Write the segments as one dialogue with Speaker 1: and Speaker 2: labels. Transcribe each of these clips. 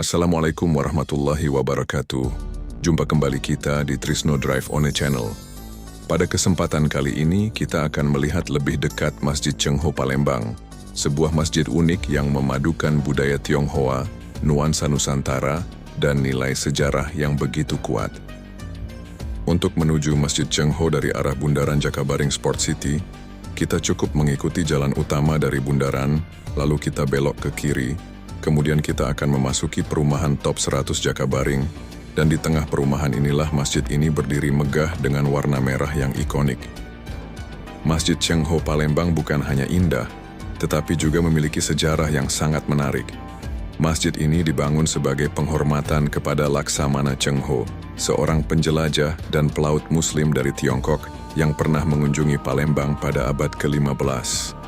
Speaker 1: Assalamualaikum warahmatullahi wabarakatuh. Jumpa kembali kita di Trisno Drive On a Channel. Pada kesempatan kali ini kita akan melihat lebih dekat Masjid Cengho Palembang, sebuah masjid unik yang memadukan budaya Tionghoa, nuansa Nusantara, dan nilai sejarah yang begitu kuat. Untuk menuju Masjid Cengho dari arah Bundaran Jakabaring Sport City, kita cukup mengikuti jalan utama dari Bundaran, lalu kita belok ke kiri, kemudian kita akan memasuki perumahan Top 100 Jakabaring, dan di tengah perumahan inilah masjid ini berdiri megah dengan warna merah yang ikonik. Masjid Cengho Palembang bukan hanya indah, tetapi juga memiliki sejarah yang sangat menarik. Masjid ini dibangun sebagai penghormatan kepada Laksamana Cengho, seorang penjelajah dan pelaut Muslim dari Tiongkok yang pernah mengunjungi Palembang pada abad ke-15.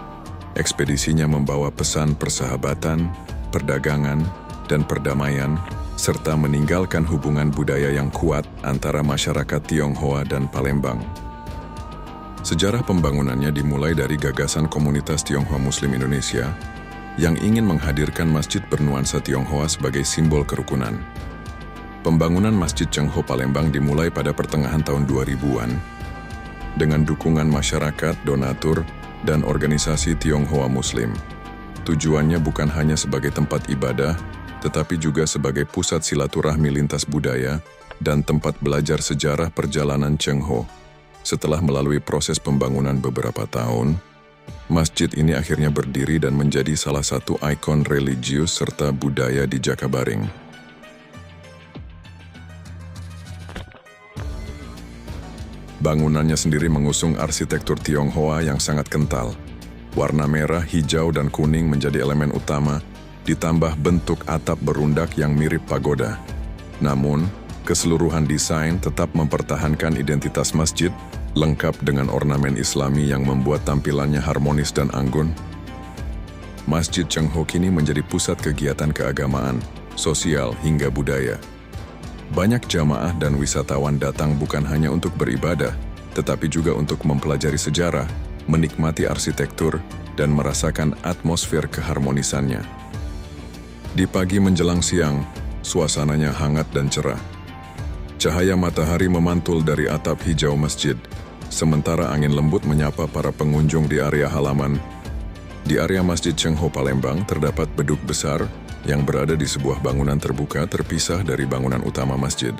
Speaker 1: Ekspedisinya membawa pesan persahabatan, perdagangan, dan perdamaian, serta meninggalkan hubungan budaya yang kuat antara masyarakat Tionghoa dan Palembang. Sejarah pembangunannya dimulai dari gagasan komunitas Tionghoa Muslim Indonesia yang ingin menghadirkan masjid bernuansa Tionghoa sebagai simbol kerukunan. Pembangunan Masjid Cengho Palembang dimulai pada pertengahan tahun 2000-an dengan dukungan masyarakat, donatur, dan organisasi Tionghoa Muslim. Tujuannya bukan hanya sebagai tempat ibadah, tetapi juga sebagai pusat silaturahmi lintas budaya dan tempat belajar sejarah perjalanan Cengho. Setelah melalui proses pembangunan beberapa tahun, masjid ini akhirnya berdiri dan menjadi salah satu ikon religius serta budaya di Jakabaring. Bangunannya sendiri mengusung arsitektur Tionghoa yang sangat kental. Warna merah, hijau, dan kuning menjadi elemen utama, ditambah bentuk atap berundak yang mirip pagoda. Namun, keseluruhan desain tetap mempertahankan identitas masjid, lengkap dengan ornamen Islami yang membuat tampilannya harmonis dan anggun. Masjid Cengho kini menjadi pusat kegiatan keagamaan, sosial, hingga budaya. Banyak jamaah dan wisatawan datang bukan hanya untuk beribadah, tetapi juga untuk mempelajari sejarah, menikmati arsitektur, dan merasakan atmosfer keharmonisannya. Di pagi menjelang siang, suasananya hangat dan cerah. Cahaya matahari memantul dari atap hijau masjid, sementara angin lembut menyapa para pengunjung di area halaman. Di area Masjid Cengho Palembang terdapat beduk besar yang berada di sebuah bangunan terbuka terpisah dari bangunan utama masjid.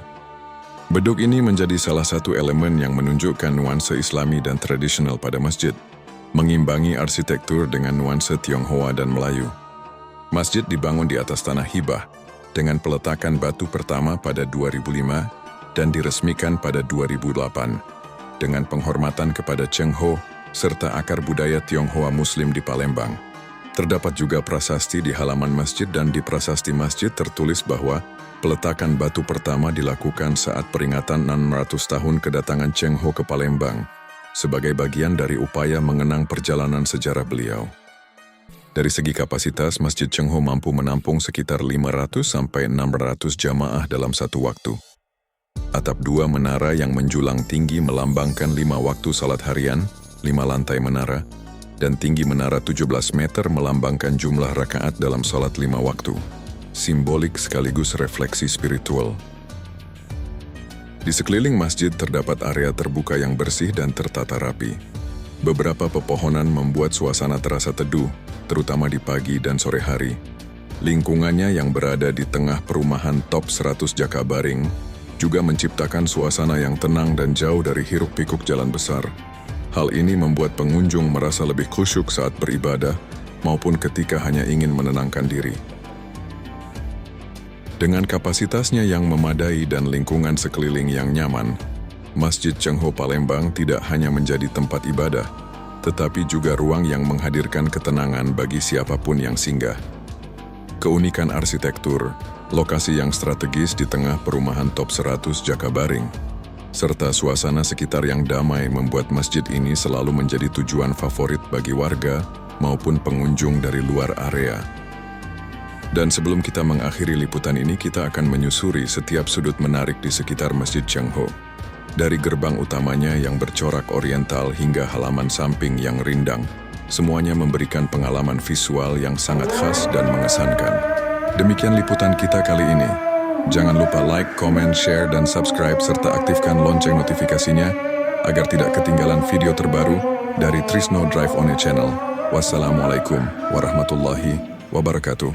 Speaker 1: Beduk ini menjadi salah satu elemen yang menunjukkan nuansa Islami dan tradisional pada masjid, mengimbangi arsitektur dengan nuansa Tionghoa dan Melayu. Masjid dibangun di atas tanah hibah, dengan peletakan batu pertama pada 2005 dan diresmikan pada 2008, dengan penghormatan kepada Cengho serta akar budaya Tionghoa Muslim di Palembang. Terdapat juga prasasti di halaman masjid dan di prasasti masjid tertulis bahwa peletakan batu pertama dilakukan saat peringatan 600 tahun kedatangan Cengho ke Palembang, sebagai bagian dari upaya mengenang perjalanan sejarah beliau. Dari segi kapasitas, Masjid Cengho mampu menampung sekitar 500-600 jamaah dalam satu waktu. Atap dua menara yang menjulang tinggi melambangkan 5 waktu salat harian, 5 lantai menara, dan tinggi menara 17 meter melambangkan jumlah rakaat dalam salat 5 waktu. Simbolik sekaligus refleksi spiritual. Di sekeliling masjid terdapat area terbuka yang bersih dan tertata rapi. Beberapa pepohonan membuat suasana terasa teduh, terutama di pagi dan sore hari. Lingkungannya yang berada di tengah perumahan Top 100 Jakabaring juga menciptakan suasana yang tenang dan jauh dari hiruk-pikuk jalan besar. Hal ini membuat pengunjung merasa lebih khusyuk saat beribadah maupun ketika hanya ingin menenangkan diri. Dengan kapasitasnya yang memadai dan lingkungan sekeliling yang nyaman, Masjid Cengho Palembang tidak hanya menjadi tempat ibadah, tetapi juga ruang yang menghadirkan ketenangan bagi siapapun yang singgah. Keunikan arsitektur, lokasi yang strategis di tengah perumahan Top 100 Jakabaring, serta suasana sekitar yang damai membuat masjid ini selalu menjadi tujuan favorit bagi warga maupun pengunjung dari luar area. Dan sebelum kita mengakhiri liputan ini, kita akan menyusuri setiap sudut menarik di sekitar Masjid Cengho. Dari gerbang utamanya yang bercorak oriental hingga halaman samping yang rindang, semuanya memberikan pengalaman visual yang sangat khas dan mengesankan. Demikian liputan kita kali ini. Jangan lupa like, comment, share, dan subscribe serta aktifkan lonceng notifikasinya agar tidak ketinggalan video terbaru dari Trisno Drive On Channel. Wassalamualaikum warahmatullahi wabarakatuh.